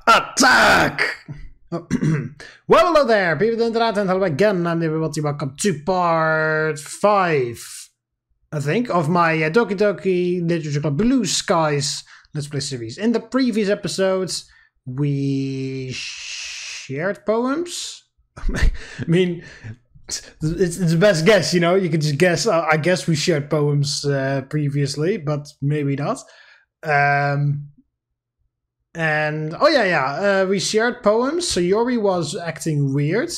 Attack! Well, hello there, people of the internet, and hello again. I'm TheMBmulti. Welcome to part 5, I think, of my Doki Doki Literature Club Blue Skies Let's Play series. In the previous episodes, we shared poems. I mean, it's the best guess, you know. You can just guess. I guess we shared poems previously, but maybe not. And oh yeah, we shared poems. So Yuri was acting weird.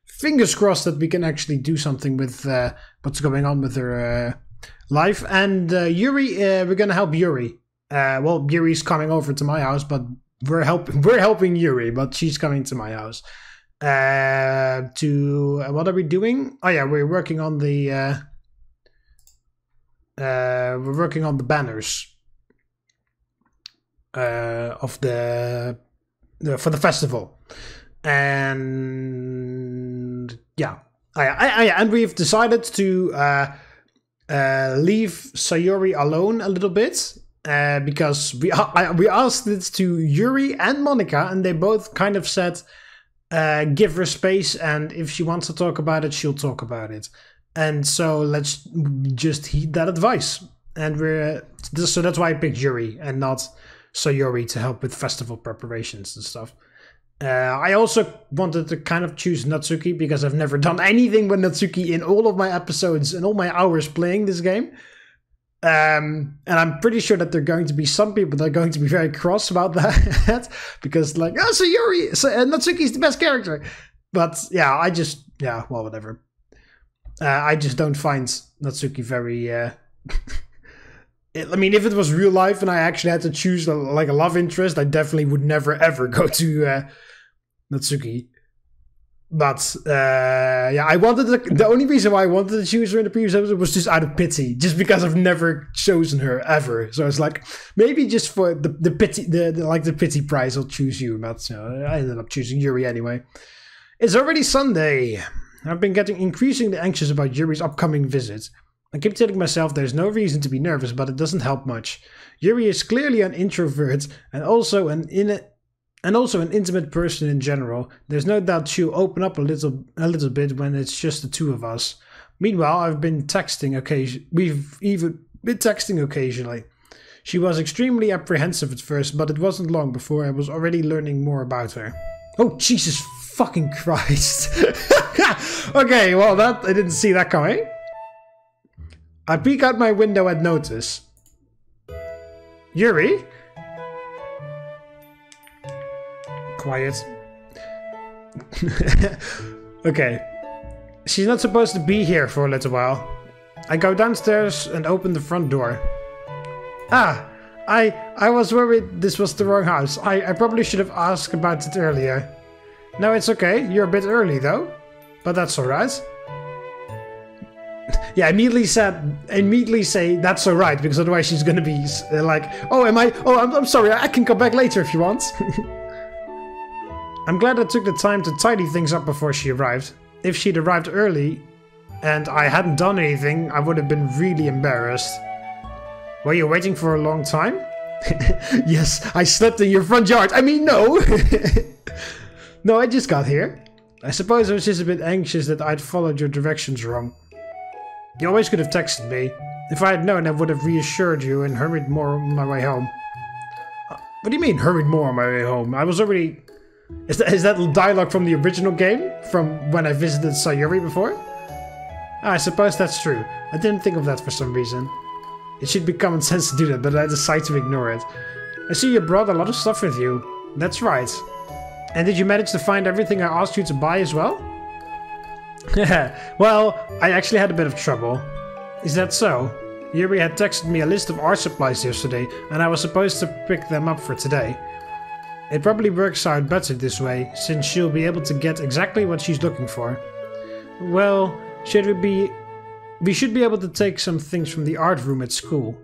Fingers crossed that we can actually do something with what's going on with her life. And Yuri, we're gonna help Yuri. Well, Yuri's coming over to my house, but we're helping Yuri, but she's coming to my house. What are we doing? Oh yeah, we're working on the banners. Of the for the festival, and yeah, and we've decided to leave Sayori alone a little bit because we asked it to Yuri and Monika, and they both kind of said give her space, and if she wants to talk about it, she'll talk about it. And so let's just heed that advice. And so that's why I picked Yuri and not Sayori to help with festival preparations and stuff. I also wanted to kind of choose Natsuki because I've never done anything with Natsuki in all of my episodes and all my hours playing this game. And I'm pretty sure that there are going to be some people that are going to be very cross about that because like, oh, Sayori, Natsuki's the best character. But yeah, well, whatever. I just don't find Natsuki very... I mean, if it was real life and I actually had to choose a love interest, I definitely would never ever go to Natsuki. But yeah, the only reason why I wanted to choose her in the previous episode was just out of pity, just because I've never chosen her ever. So it's like maybe just for the pity, the pity prize, I'll choose you. But I ended up choosing Yuri anyway. It's already Sunday. I've been getting increasingly anxious about Yuri's upcoming visit. I keep telling myself there's no reason to be nervous, but it doesn't help much. Yuri is clearly an introvert and also an intimate person in general. There's no doubt she'll open up a little bit when it's just the two of us. Meanwhile, I've been texting we've even been texting occasionally. She was extremely apprehensive at first, but it wasn't long before I was already learning more about her. Oh, Jesus fucking Christ. Okay, well, I didn't see that coming. I peek out my window and notice. Yuri? Quiet. Okay. She's not supposed to be here for a little while. I go downstairs and open the front door. Ah! I was worried this was the wrong house. I probably should have asked about it earlier. No, it's okay. You're a bit early though. But that's alright. Yeah, immediately say that's alright, because otherwise she's gonna be like, I'm sorry, I can come back later if you want. I'm glad I took the time to tidy things up before she arrived. If she'd arrived early and I hadn't done anything, I would have been really embarrassed. Were you waiting for a long time? Yes, I slept in your front yard. I mean, no. No, I just got here. I suppose I was just a bit anxious that I'd followed your directions wrong. You always could have texted me. If I had known, I would have reassured you and hurried more on my way home. What do you mean, hurried more on my way home? I was already... Is that dialogue from the original game? From when I visited Sayori before? I suppose that's true. I didn't think of that for some reason. It should be common sense to do that, but I decided to ignore it. I see you brought a lot of stuff with you. That's right. And did you manage to find everything I asked you to buy as well? Well, I actually had a bit of trouble. Is that so? Yuri had texted me a list of art supplies yesterday, and I was supposed to pick them up for today. It probably works out better this way, since she'll be able to get exactly what she's looking for. Well, we should be able to take some things from the art room at school.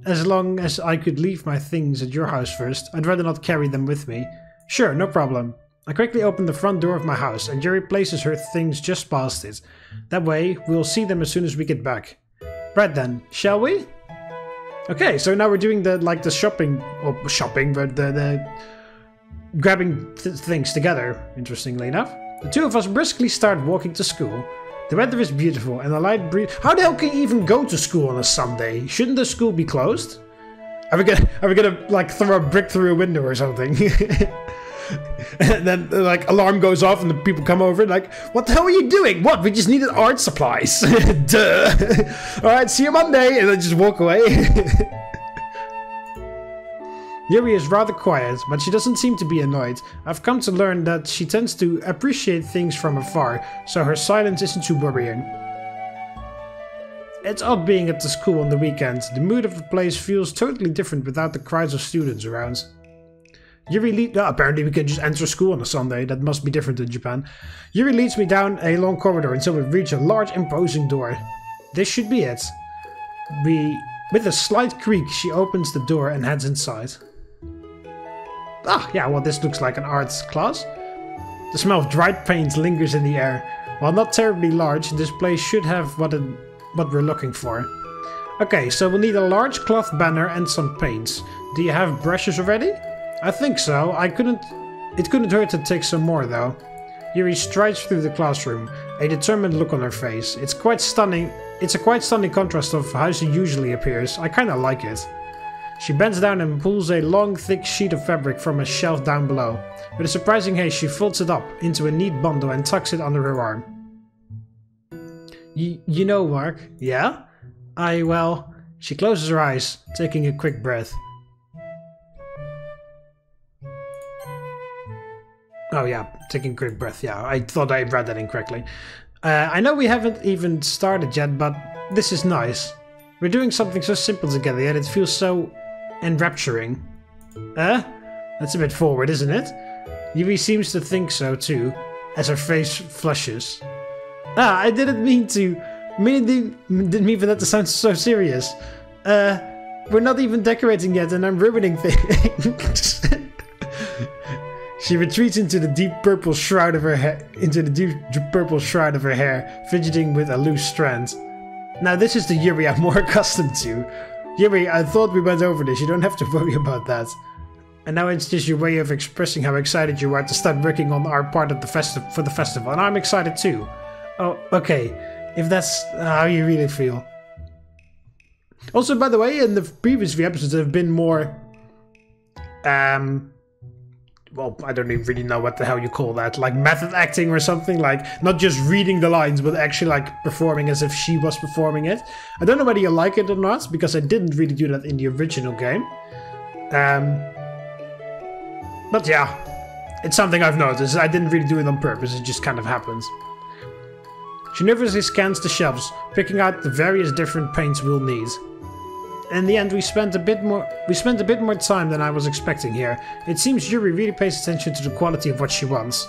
As long as I could leave my things at your house first, I'd rather not carry them with me. Sure, no problem. I quickly open the front door of my house and Yuri places her things just past it. That way, we'll see them as soon as we get back. Right then, shall we? Okay, so now we're doing the shopping, but the grabbing things together, interestingly enough. The two of us briskly start walking to school. The weather is beautiful and the light breeze. How the hell can you even go to school on a Sunday? Shouldn't the school be closed? Are we gonna like throw a brick through a window or something? And then like alarm goes off and the people come over and like, what the hell are you doing? What? We just needed art supplies. Duh. Alright, see you Monday, and then just walk away. Yuri is rather quiet, but she doesn't seem to be annoyed. I've come to learn that she tends to appreciate things from afar, so her silence isn't too worrying. It's odd being at the school on the weekend. The mood of the place feels totally different without the crowds of students around. Yuri apparently we can just enter school on a Sunday. That must be different in Japan. Yuri leads me down a long corridor until we reach a large imposing door. This should be it. With a slight creak, she opens the door and heads inside. Ah, yeah, well this looks like an arts class. The smell of dried paint lingers in the air. While not terribly large, this place should have what we're looking for. Okay, so we'll need a large cloth banner and some paints. Do you have brushes already? I think so. It couldn't hurt to take some more though. Yuri strides through the classroom, a determined look on her face. It's quite stunning. It's a quite stunning contrast of how she usually appears. I kinda like it. She bends down and pulls a long, thick sheet of fabric from a shelf down below. With a surprising haste, she folds it up into a neat bundle and tucks it under her arm. You know, Mark. Yeah? Well... She closes her eyes, taking a quick breath. Oh yeah, taking a quick breath, yeah. I thought I read that incorrectly. I know we haven't even started yet, but this is nice. We're doing something so simple together, yet it feels so enrapturing. That's a bit forward, isn't it? Yuri seems to think so too, as her face flushes. I didn't mean to... didn't mean for that to sound so serious. We're not even decorating yet and I'm ruining things. She retreats into the deep purple shroud of her hair, fidgeting with a loose strand. Now this is the Yuri I'm more accustomed to. Yuri, I thought we went over this, you don't have to worry about that. And now it's just your way of expressing how excited you are to start working on our part of the festival, and I'm excited too. Oh, okay, if that's how you really feel. Also, by the way, in the previous few episodes there have been more... well, I don't even really know what the hell you call that. Like method acting or something. Like, not just reading the lines, but actually like performing as if she was performing it. I don't know whether you like it or not, because I didn't really do that in the original game. But yeah, it's something I've noticed. I didn't really do it on purpose, it just kind of happens. She nervously scans the shelves, picking out the various different paints we'll need. In the end, we spent a bit more time than I was expecting here. It seems Yuri really pays attention to the quality of what she wants.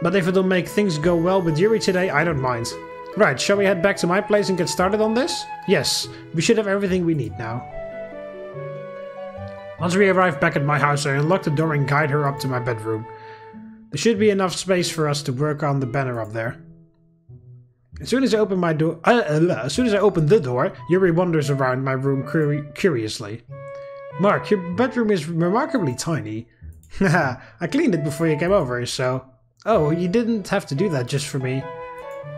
But if it'll make things go well with Yuri today, I don't mind. Right, shall we head back to my place and get started on this? Yes, we should have everything we need now. Once we arrive back at my house, I unlock the door and guide her up to my bedroom. There should be enough space for us to work on the banner up there. As soon as I open the door, Yuri wanders around my room curiously. Mark, your bedroom is remarkably tiny. Haha, I cleaned it before you came over, so... Oh, you didn't have to do that just for me.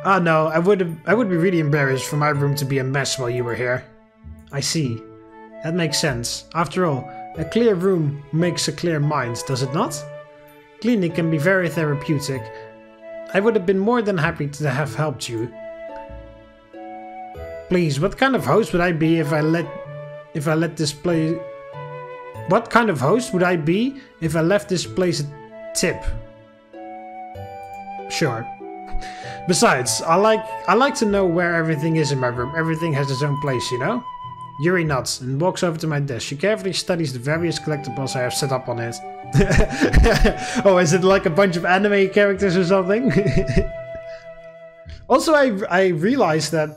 Ah, no, I would be really embarrassed for my room to be a mess while you were here. I see. That makes sense. After all, a clear room makes a clear mind, does it not? Cleaning can be very therapeutic. I would have been more than happy to have helped you. Please, what kind of host would I be if I let this place... What kind of host would I be if I left this place a tip? Sure. Besides, I like to know where everything is in my room. Everything has its own place, you know? Yuri nods and walks over to my desk. She carefully studies the various collectibles I have set up on it. Oh, is it like a bunch of anime characters or something? Also, I realized that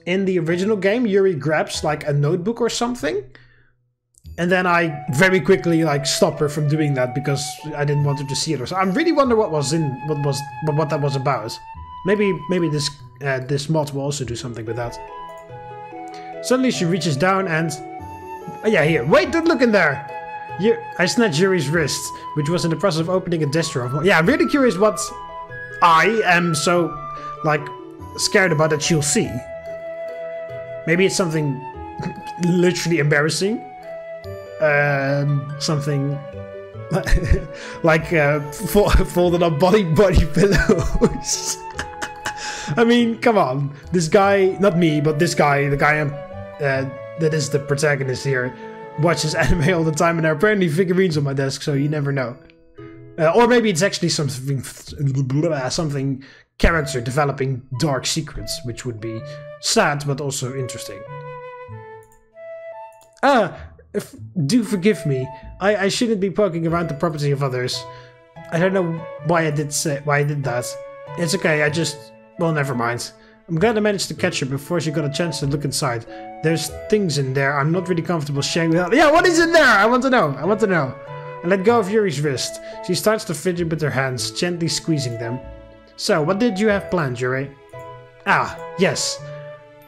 in the original game, Yuri grabs like a notebook or something. And then I very quickly like stop her from doing that because I didn't want her to see it. Or so I really wonder what that was about. Maybe this mod will also do something with that. Suddenly she reaches down and... Oh yeah, here. Wait, don't look in there! I snatched Yuri's wrist, which was in the process of opening a dish drawer. Yeah, I'm really curious what I am so, like, scared about that she'll see. Maybe it's something literally embarrassing. Something like folded up body pillows. I mean, come on. This guy, not me, but this guy, the guy that is the protagonist here, watches anime all the time, and there are apparently figurines on my desk, so you never know. Or maybe it's actually something character developing dark secrets, which would be sad but also interesting. Do forgive me. I shouldn't be poking around the property of others. I don't know why I did that. It's okay. Well, never mind. I'm glad I managed to catch her before she got a chance to look inside. There's things in there I'm not really comfortable sharing without... Yeah, what is in there? I want to know. I let go of Yuri's wrist. She starts to fidget with her hands, gently squeezing them. So, what did you have planned, Yuri? Ah, yes.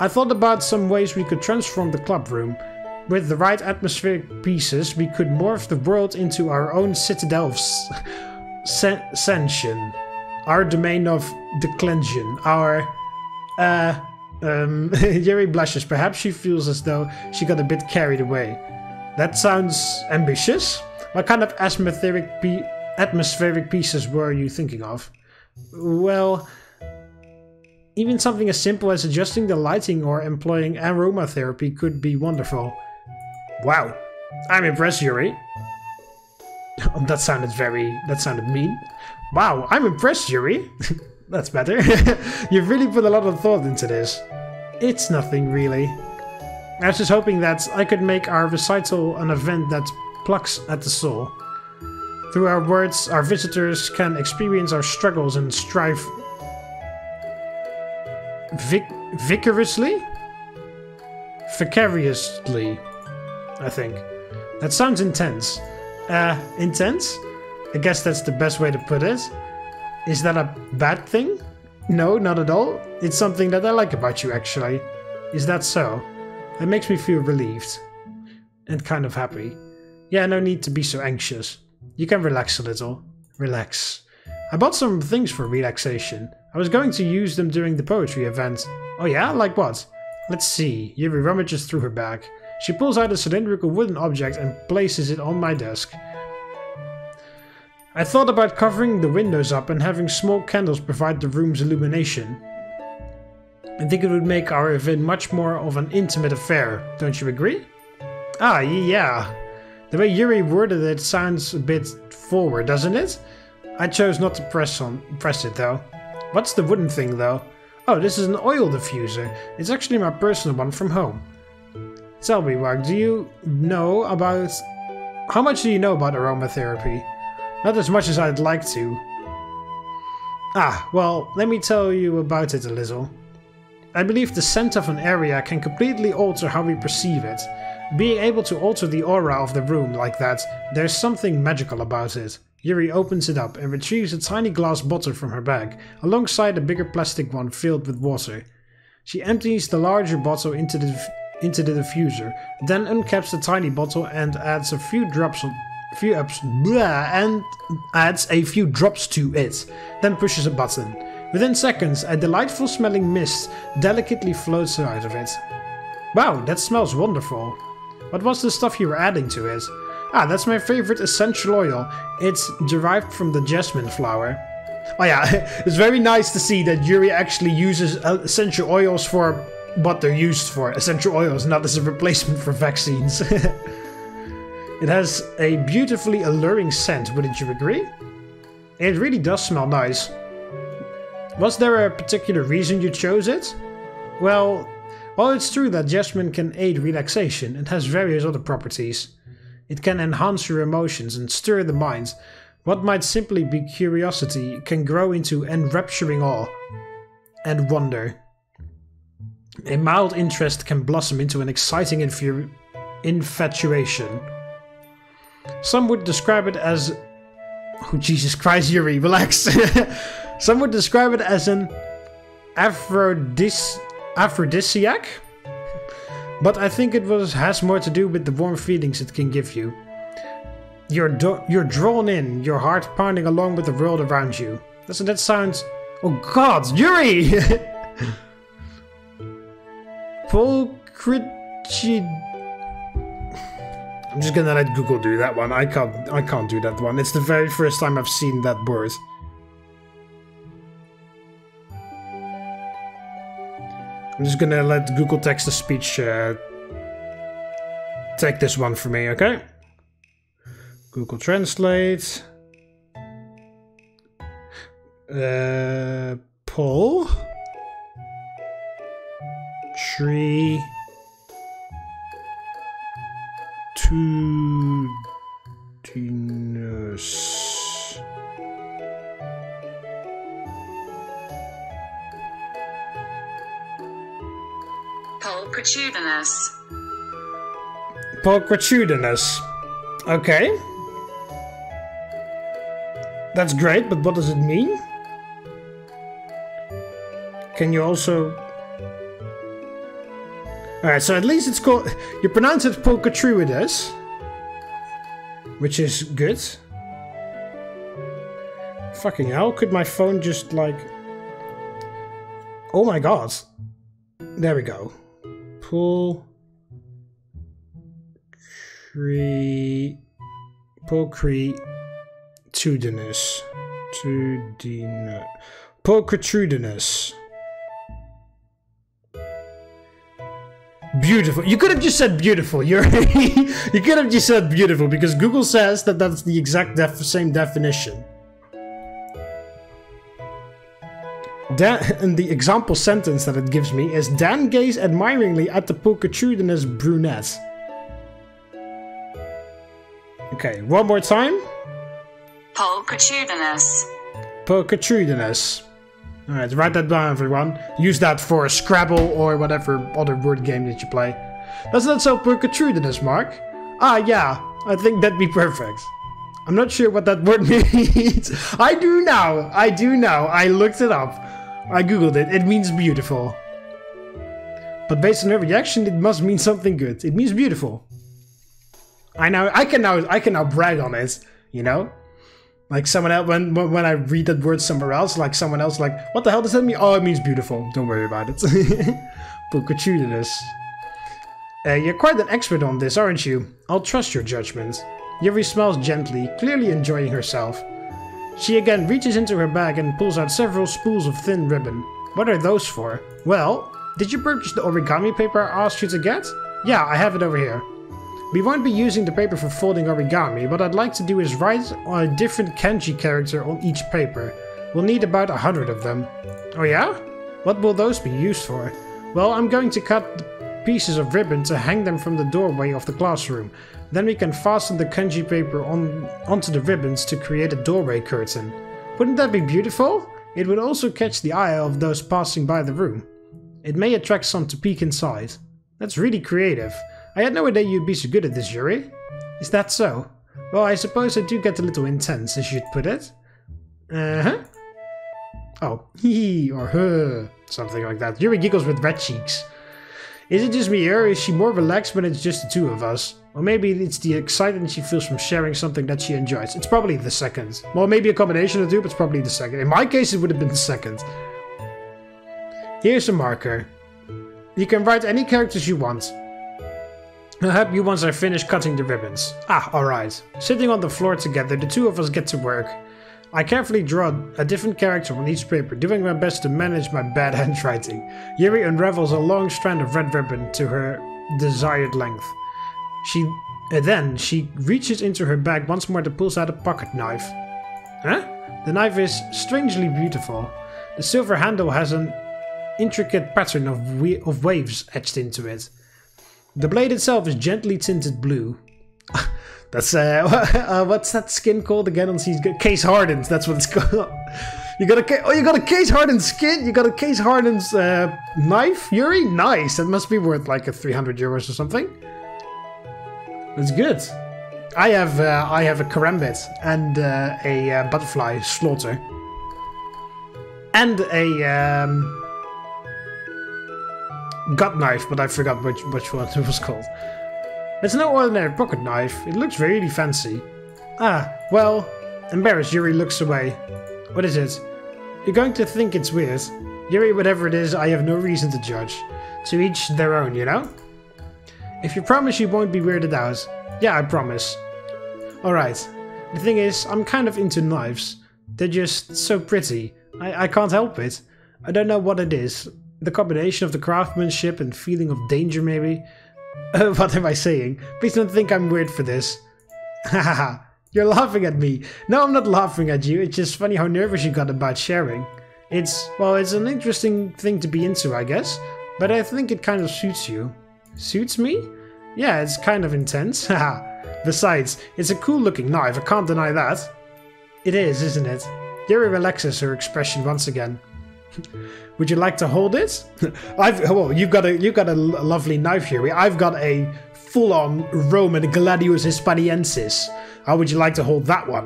I thought about some ways we could transform the club room. With the right atmospheric pieces, we could morph the world into our own citadel of Senshin. Our domain of declension. Our... Yuri blushes. Perhaps she feels as though she got a bit carried away. That sounds ambitious. What kind of atmospheric pieces were you thinking of? Well, even something as simple as adjusting the lighting or employing aromatherapy could be wonderful. Wow, I'm impressed, Yuri. That sounded mean. Wow, I'm impressed, Yuri. That's better. You've really put a lot of thought into this. It's nothing, really. I was just hoping that I could make our recital an event that plucks at the soul. Through our words, our visitors can experience our struggles and strive vicariously, I think. That sounds intense. Intense? I guess that's the best way to put it. Is that a bad thing? No, not at all. It's something that I like about you, actually. Is that so? It makes me feel relieved. And kind of happy. Yeah, no need to be so anxious. You can relax a little. Relax. I bought some things for relaxation. I was going to use them during the poetry event. Oh yeah? Like what? Let's see. Yuri rummages through her bag. She pulls out a cylindrical wooden object and places it on my desk. I thought about covering the windows up and having small candles provide the room's illumination. I think it would make our event much more of an intimate affair, don't you agree? Ah, yeah. The way Yuri worded it sounds a bit forward, doesn't it? I chose not to press it though. What's the wooden thing though? Oh, this is an oil diffuser. It's actually my personal one from home. Tell me, Mark, how much do you know about aromatherapy? Not as much as I'd like to. Ah, well, let me tell you about it a little. I believe the scent of an area can completely alter how we perceive it. Being able to alter the aura of the room like that, there's something magical about it. Yuri opens it up and retrieves a tiny glass bottle from her bag, alongside a bigger plastic one filled with water. She empties the larger bottle into the diffuser, then uncaps the tiny bottle and adds a few drops to it, then pushes a button. Within seconds, a delightful smelling mist delicately floats out of it. Wow, that smells wonderful. What was the stuff you were adding to it? Ah, that's my favorite essential oil. It's derived from the jasmine flower. Oh yeah, it's very nice to see that Yuri actually uses essential oils for what they're used for. Essential oils, not as a replacement for vaccines. It has a beautifully alluring scent, wouldn't you agree? It really does smell nice. Was there a particular reason you chose it? Well, while it's true that jasmine can aid relaxation, it has various other properties. It can enhance your emotions and stir the mind. What might simply be curiosity can grow into enrapturing awe and wonder. A mild interest can blossom into an exciting infatuation. Some would describe it as... Oh, Jesus Christ, Yuri, relax. Some would describe it as an aphrodisiac. but I think it has more to do with the warm feelings it can give you. You're drawn in, your heart pounding along with the world around you. Doesn't that sound... Oh god, Yuri! I'm just gonna let Google do that one. I can't do that one. It's the very first time I've seen that word. I'm just gonna let Google text-to-speech take this one for me, okay? Google Translate. Pull. Tree. Tudinous. Pulchritudinous. Pulchritudinous. Okay. That's great, but what does it mean? Can you also... Alright, so at least it's called... You pronounce it pulchritudinous, which is good. Fucking hell, could my phone just like... Oh my god. There we go. Pulchritudinous. Pulchritudinous. Beautiful. You could have just said beautiful. You could have just said beautiful because Google says that that's the exact same definition. And the example sentence that it gives me is Dan gazed admiringly at the pulchritudinous brunette. Okay, one more time. Pulchritudinous. Pulchritudinous. Alright, write that down, everyone. Use that for Scrabble or whatever other word game that you play. Doesn't that sound pulchritudinous, Mark? Ah, yeah. I think that'd be perfect. I'm not sure what that word means. I do now. I do now. I looked it up. I googled it. It means beautiful. But based on her reaction, it must mean something good. It means beautiful. I can now brag on it, you know? Like someone else, when I read that word somewhere else, like someone else like, what the hell does that mean? Oh, it means beautiful. Don't worry about it. Pulchritudinous. You're quite an expert on this, aren't you? I'll trust your judgment. Yuri smiles gently, clearly enjoying herself. She again reaches into her bag and pulls out several spools of thin ribbon. What are those for? Well, did you purchase the origami paper I asked you to get? Yeah, I have it over here. We won't be using the paper for folding origami. What I'd like to do is write on a different kanji character on each paper. We'll need about 100 of them. Oh yeah? What will those be used for? Well, I'm going to cut pieces of ribbon to hang them from the doorway of the classroom. Then we can fasten the kanji paper onto the ribbons to create a doorway curtain. Wouldn't that be beautiful? It would also catch the eye of those passing by the room. It may attract some to peek inside. That's really creative. I had no idea you'd be so good at this, Yuri. Is that so? Well, I suppose I do get a little intense, as you'd put it. Uh-huh. Oh, he or her. Something like that. Yuri giggles with red cheeks. Is it just me or is she more relaxed when it's just the two of us? Or maybe it's the excitement she feels from sharing something that she enjoys. It's probably the second. Well, maybe a combination of the two, but it's probably the second. In my case, it would have been the second. Here's a marker. You can write any characters you want. I'll help you once I finish cutting the ribbons. Ah, alright. Sitting on the floor together, the two of us get to work. I carefully draw a different character on each paper, doing my best to manage my bad handwriting. Yuri unravels a long strand of red ribbon to her desired length. Then she reaches into her bag once more and pulls out a pocket knife. Huh? The knife is strangely beautiful. The silver handle has an intricate pattern of waves etched into it. The blade itself is gently tinted blue. That's what's that skin called again on C's case hardened? That's what it's called. You got a case hardened skin. You got a case hardened knife, Yuri. Nice. That must be worth like €300 or something. That's good. I have a karambit and a butterfly slaughter gut knife, but I forgot which one it was called. It's no ordinary pocket knife. It looks really fancy. Ah, well, embarrassed, Yuri looks away. What is it? You're going to think it's weird. Yuri, whatever it is, I have no reason to judge. To each their own, you know? If you promise you won't be weirded out. Yeah, I promise. Alright. The thing is, I'm kind of into knives. They're just so pretty. I can't help it. I don't know what it is. The combination of the craftsmanship and feeling of danger, maybe? What am I saying? Please don't think I'm weird for this. Hahaha. You're laughing at me. No, I'm not laughing at you. It's just funny how nervous you got about sharing. It's an interesting thing to be into, I guess. But I think it kind of suits you. Suits me? Yeah, it's kind of intense. Haha. Besides, it's a cool looking knife, I can't deny that. It is, isn't it? Yuri relaxes her expression once again. Would you like to hold it? Well, you've got a lovely knife, Yuri. I've got a full-on Roman Gladius Hispaniensis. How would you like to hold that one?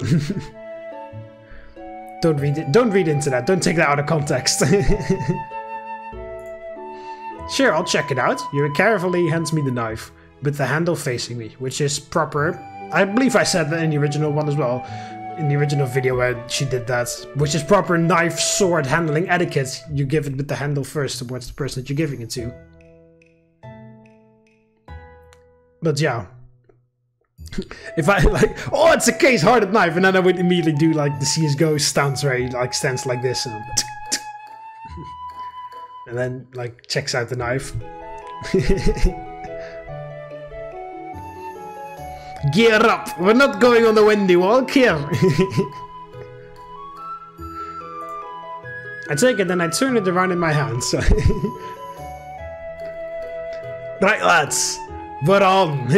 Don't read into that. Don't take that out of context. Sure, I'll check it out. Yuri carefully hands me the knife, with the handle facing me, which is proper. I believe I said that in the original one as well. In the original video where she did that. Which is proper knife sword handling etiquette. You give it with the handle first towards the person that you're giving it to. But yeah. If I like, oh, it's a case-hardened knife, and then I would immediately do like the CSGO stance where he like stands like this and then like checks out the knife. Gear up! We're not going on the windy walk here! I take it and I turn it around in my hands. Right, lads, we're on!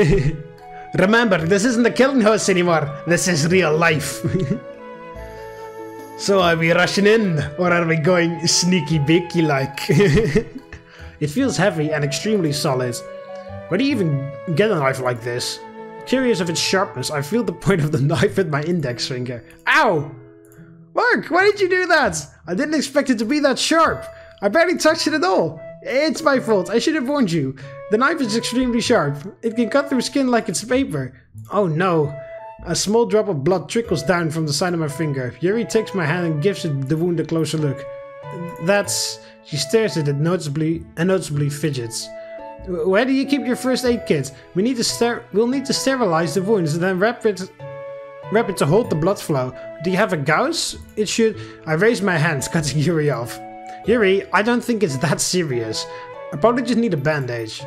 Remember, this isn't a killing house anymore, this is real life. So are we rushing in, or are we going sneaky beaky like? It feels heavy and extremely solid. Where do you even get a knife like this? Curious of its sharpness, I feel the point of the knife with my index finger. Ow! Mark, why did you do that? I didn't expect it to be that sharp. I barely touched it at all. It's my fault, I should have warned you. The knife is extremely sharp. It can cut through skin like it's paper. Oh no. A small drop of blood trickles down from the side of my finger. Yuri takes my hand and gives the wound a closer look. She stares at it noticeably fidgets. Where do you keep your first aid kit? We'll need to sterilize the wounds and then wrap it to hold the blood flow. Do you have a gauze? It should... I raise my hands, cutting Yuri off. Yuri, I don't think it's that serious. I probably just need a bandage.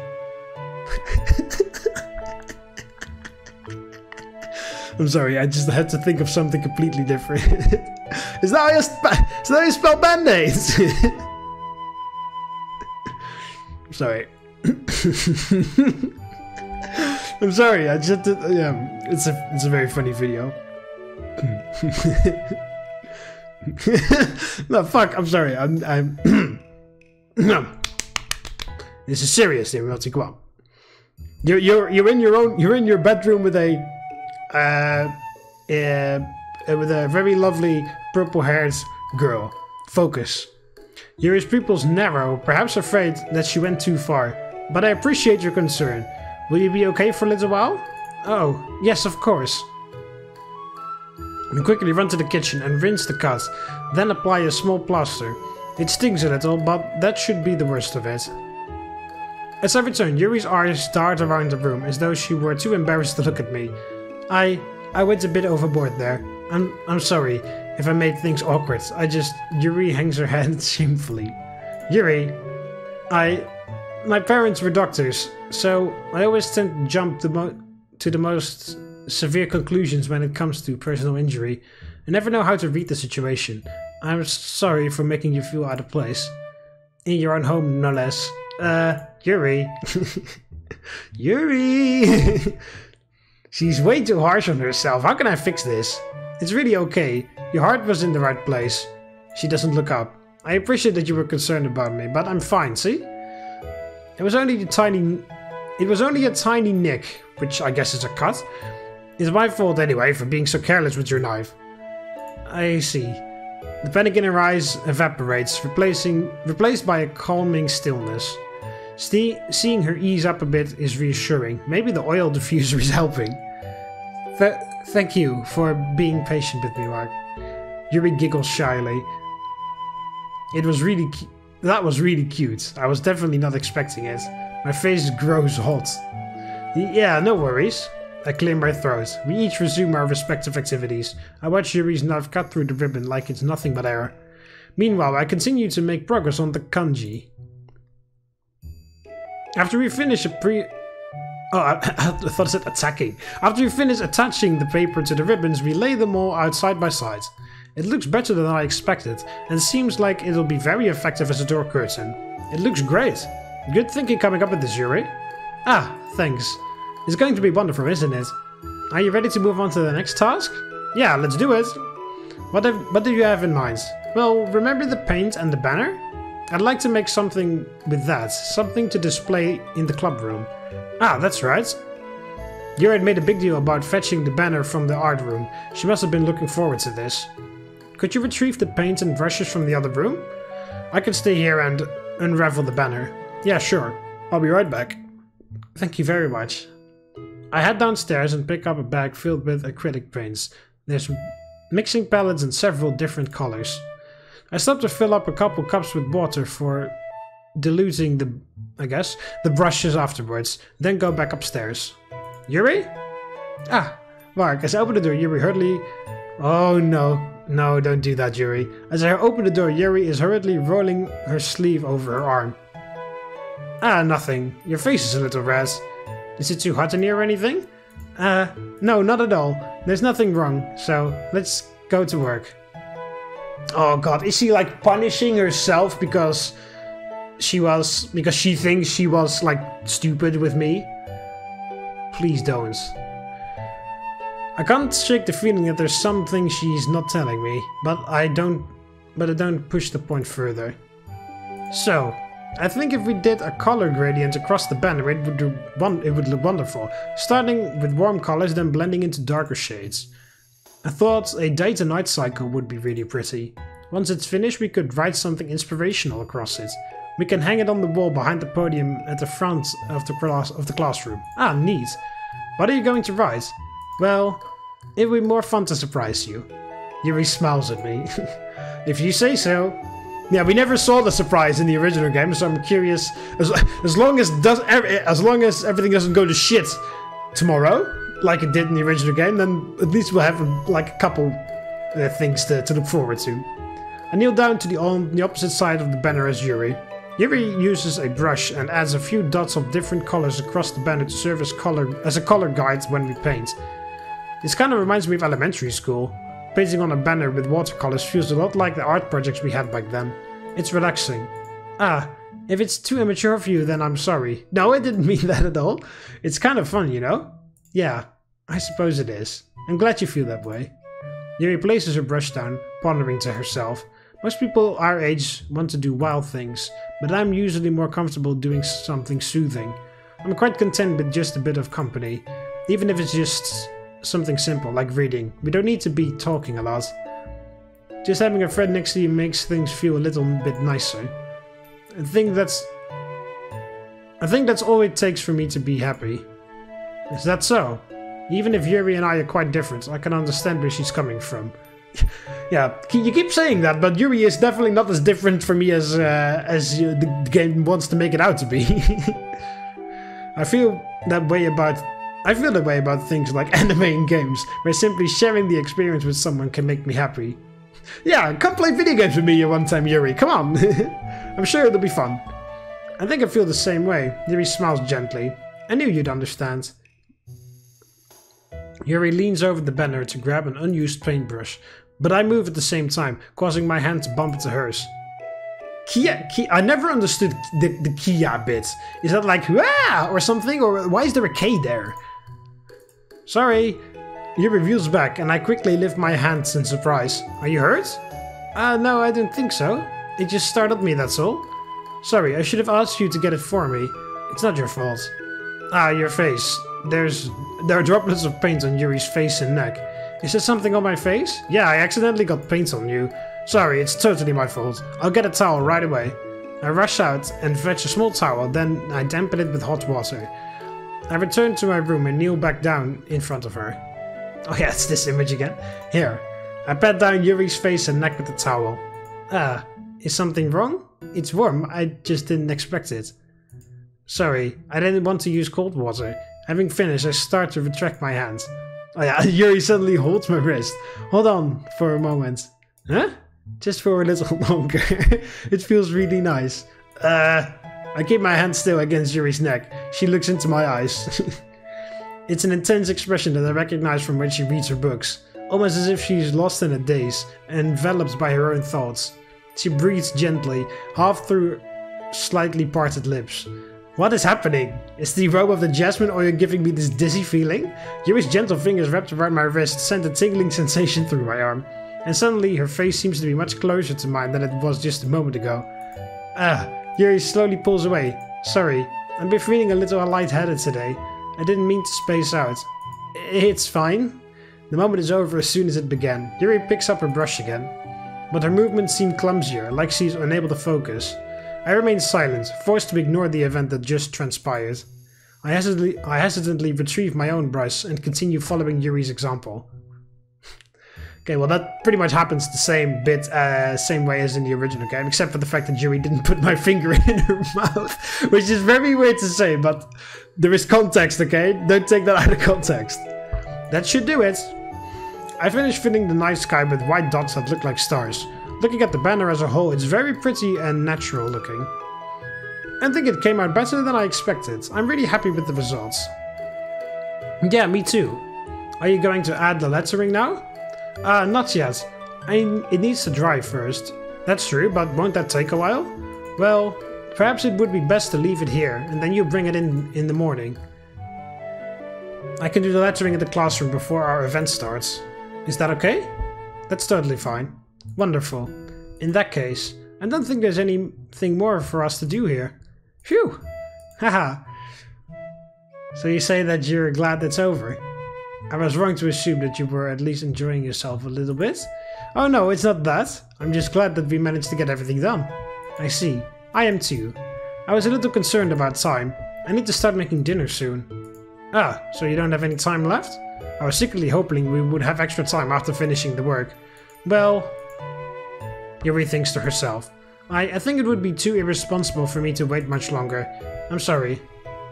I'm sorry, I just had to think of something completely different. Is that how you spell band-aids? I'm sorry. I'm sorry, I just did, yeah, it's a very funny video. No, fuck, I'm sorry, I'm no. This is serious, TheMBmulti, come on. You're in your bedroom with a very lovely purple-haired girl. Focus. Yuri's pupils narrow, perhaps afraid that she went too far. But I appreciate your concern. Will you be okay for a little while? Oh, yes, of course. We quickly run to the kitchen and rinse the cut, then apply a small plaster. It stings a little, but that should be the worst of it. As I return, Yuri's eyes dart around the room as though she were too embarrassed to look at me. I went a bit overboard there. I'm sorry if I made things awkward. Yuri hangs her head shamefully. Yuri, my parents were doctors, so I always tend to jump to the most severe conclusions when it comes to personal injury. I never know how to read the situation. I'm sorry for making you feel out of place. In your own home, no less. Yuri. Yuri! She's way too harsh on herself. How can I fix this? It's really okay. Your heart was in the right place. She doesn't look up. I appreciate that you were concerned about me, but I'm fine, see? It was only a tiny nick, which I guess is a cut. It's my fault anyway for being so careless with your knife. I see. The panic in her eyes evaporates, replaced by a calming stillness. Seeing her ease up a bit is reassuring. Maybe the oil diffuser is helping. Thank you for being patient with me, Mark. Yuri giggles shyly. That was really cute. I was definitely not expecting it. My face grows hot. Yeah, no worries. I clear my throat. We each resume our respective activities. I watch Yuri's knife cut through the ribbon like it's nothing but air. Meanwhile, I continue to make progress on the kanji. After we finish I thought it said attacking. After we finish attaching the paper to the ribbons, we lay them all out side by side. It looks better than I expected, and seems like it'll be very effective as a door curtain. It looks great. Good thinking coming up with this, Yuri. Ah, thanks. It's going to be wonderful, isn't it? Are you ready to move on to the next task? Yeah, let's do it. What do you have in mind? Well, remember the paint and the banner? I'd like to make something with that, something to display in the club room. Ah, that's right. Yuri had made a big deal about fetching the banner from the art room. She must have been looking forward to this. Could you retrieve the paint and brushes from the other room? I can stay here and unravel the banner. Yeah, sure. I'll be right back. Thank you very much. I head downstairs and pick up a bag filled with acrylic paints. There's mixing palettes in several different colors. I stop to fill up a couple cups with water for diluting the brushes afterwards, then go back upstairs. Yuri? Ah, Mark, as I open the door, Yuri hurriedly... Oh no, don't do that, Yuri. As I open the door, Yuri is hurriedly rolling her sleeve over her arm. Ah, nothing. Your face is a little red. Is it too hot in here or anything? No, not at all. There's nothing wrong, so let's go to work. Oh god, is she like punishing herself because she thinks she was like stupid with me? Please don't. I can't shake the feeling that there's something she's not telling me, but I don't push the point further. So, I think if we did a color gradient across the banner, it would look wonderful. Starting with warm colors, then blending into darker shades. I thought a day to night cycle would be really pretty. Once it's finished, we could write something inspirational across it. We can hang it on the wall behind the podium at the front of the classroom. Ah, neat. What are you going to write? Well, it would be more fun to surprise you. Yuri smiles at me. If you say so. Yeah, we never saw the surprise in the original game, so I'm curious. As long as everything doesn't go to shit tomorrow, like it did in the original game, then at least we'll have like a couple things to look forward to. I kneel down on the opposite side of the banner as Yuri. Yuri uses a brush and adds a few dots of different colors across the banner to serve as a color guide when we paint. This kind of reminds me of elementary school. Painting on a banner with watercolors feels a lot like the art projects we had back then. It's relaxing. Ah, if it's too immature for you, then I'm sorry. No, I didn't mean that at all. It's kind of fun, you know? Yeah, I suppose it is. I'm glad you feel that way. Yuri places her brush down, pondering to herself. Most people our age want to do wild things, but I'm usually more comfortable doing something soothing. I'm quite content with just a bit of company, even if it's just something simple like reading. We don't need to be talking a lot. Just having a friend next to you makes things feel a little bit nicer. I think that's all it takes for me to be happy. Is that so? Even if Yuri and I are quite different, I can understand where she's coming from. Yeah, you keep saying that, but Yuri is definitely not as different from me as the game wants to make it out to be. I feel that way about things like anime and games, where simply sharing the experience with someone can make me happy. Yeah, come play video games with me one time, Yuri, come on! I'm sure it'll be fun. I think I feel the same way. Yuri smiles gently. I knew you'd understand. Yuri leans over the banner to grab an unused paintbrush, but I move at the same time, causing my hand to bump into hers. Kia, I never understood the Kia bit. Is that like Wah! Or something? Or why is there a K there? Sorry. Yuri reveals back, and I quickly lift my hands in surprise. Are you hurt? No, I didn't think so. It just startled me, that's all. Sorry, I should have asked you to get it for me. It's not your fault. Ah, your face. There are droplets of paint on Yuri's face and neck. Is there something on my face? Yeah, I accidentally got paint on you. Sorry, it's totally my fault. I'll get a towel right away. I rush out and fetch a small towel, then I dampen it with hot water. I return to my room and kneel back down in front of her. Oh yeah, it's this image again. Here. I pat down Yuri's face and neck with the towel. Is something wrong? It's warm, I just didn't expect it. Sorry, I didn't want to use cold water. Having finished, I start to retract my hands. Oh yeah, Yuri suddenly holds my wrist. Hold on for a moment. Huh? Just for a little longer. It feels really nice. I keep my hand still against Yuri's neck. She looks into my eyes. It's an intense expression that I recognize from when she reads her books. Almost as if she's lost in a daze, enveloped by her own thoughts. She breathes gently, half through slightly parted lips. What is happening? Is the aroma of the jasmine oil giving me this dizzy feeling? Yuri's gentle fingers wrapped around my wrist sent a tingling sensation through my arm. And suddenly her face seems to be much closer to mine than it was just a moment ago. Yuri slowly pulls away. Sorry, I'm been feeling a little lightheaded today. I didn't mean to space out. It's fine. The moment is over as soon as it began. Yuri picks up her brush again. But her movements seem clumsier, like she's unable to focus. I remain silent, forced to ignore the event that just transpired. I hesitantly retrieve my own brush and continue following Yuri's example. Okay, well that pretty much happens the same way as in the original game, except for the fact that Yuri didn't put my finger in her mouth, which is very weird to say, but there is context, okay? Don't take that out of context. That should do it. I finished filling the night sky with white dots that look like stars. Looking at the banner as a whole, it's very pretty and natural looking. I think it came out better than I expected. I'm really happy with the results. Yeah, me too. Are you going to add the lettering now? Not yet. It needs to dry first. That's true, but won't that take a while? Well, perhaps it would be best to leave it here, and then you bring it in the morning. I can do the lettering in the classroom before our event starts. Is that okay? That's totally fine. Wonderful. In that case, I don't think there's anything more for us to do here. Phew! Haha. So you say that you're glad it's over? I was wrong to assume that you were at least enjoying yourself a little bit. Oh no, it's not that. I'm just glad that we managed to get everything done. I see. I am too. I was a little concerned about time. I need to start making dinner soon. So you don't have any time left? I was secretly hoping we would have extra time after finishing the work. Well... Yuri thinks to herself. I think it would be too irresponsible for me to wait much longer. I'm sorry.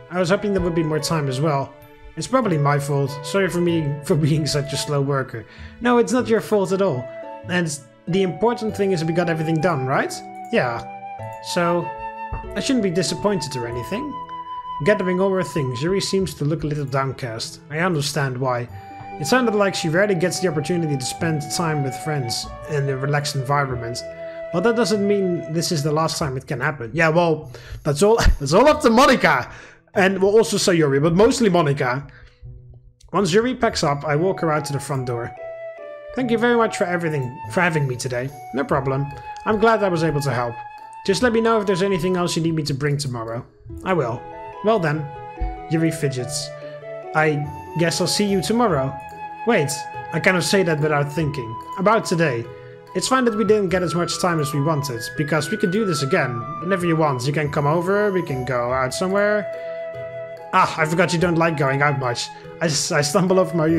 I was hoping there would be more time as well. It's probably my fault. Sorry for being such a slow worker. No, it's not your fault at all. And the important thing is we got everything done, right? Yeah. So, I shouldn't be disappointed or anything. Gathering all her things, Yuri seems to look a little downcast. I understand why. It sounded like she rarely gets the opportunity to spend time with friends in a relaxed environment. But that doesn't mean this is the last time it can happen. Yeah, well, that's all up to Monika! And well, also Sayori, but mostly Monika. Once Yuri packs up, I walk her out to the front door. Thank you very much for having me today. No problem. I'm glad I was able to help. Just let me know if there's anything else you need me to bring tomorrow. I will. Well then. Yuri fidgets. I guess I'll see you tomorrow. Wait, I cannot say that without thinking. About today. It's fine that we didn't get as much time as we wanted, because we can do this again. Whenever you want. You can come over, we can go out somewhere. I forgot you don't like going out much. I stumble over my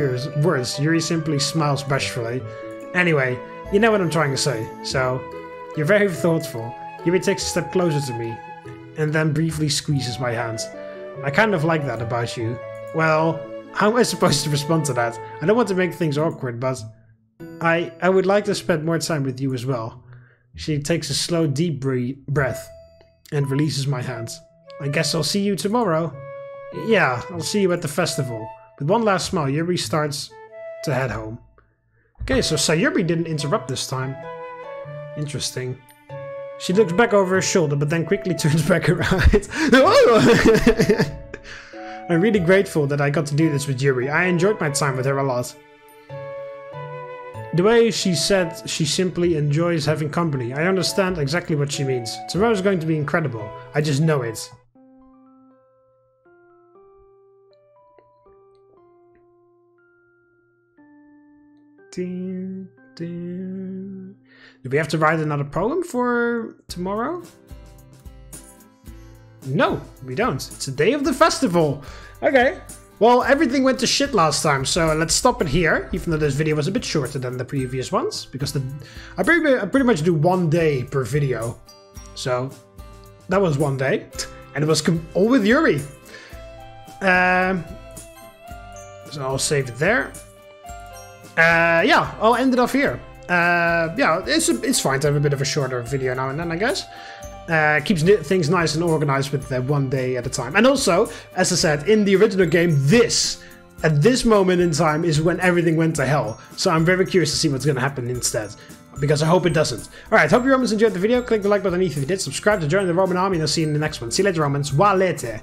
words. Yuri simply smiles bashfully. Anyway, you know what I'm trying to say. So, you're very thoughtful. Yuri takes a step closer to me, and then briefly squeezes my hands. I kind of like that about you. Well, how am I supposed to respond to that? I don't want to make things awkward, but... I would like to spend more time with you as well. She takes a slow, deep breath and releases my hands. I guess I'll see you tomorrow. Yeah, I'll see you at the festival. With one last smile, Yuri starts to head home. Okay, so Sayori didn't interrupt this time. Interesting. She looks back over her shoulder, but then quickly turns back around. I'm really grateful that I got to do this with Yuri. I enjoyed my time with her a lot. The way she said she simply enjoys having company, I understand exactly what she means. Tomorrow's going to be incredible. I just know it. Do we have to write another poem for tomorrow? No, we don't. It's the day of the festival. Okay. Well, everything went to shit last time, so let's stop it here, even though this video was a bit shorter than the previous ones, because I pretty much do 1 day per video. So, that was 1 day, and it was all with Yuri. So I'll save it there. Yeah, I'll end it off here. Yeah, it's fine to have a bit of a shorter video now and then, I guess. Keeps things nice and organized with 1 day at a time. And also, as I said, in the original game, at this moment in time is when everything went to hell. So I'm very curious to see what's going to happen instead, because I hope it doesn't. Alright, hope you Romans enjoyed the video. Click the like button if you did. Subscribe to join the Roman army, and I'll see you in the next one. See you later, Romans. Walete.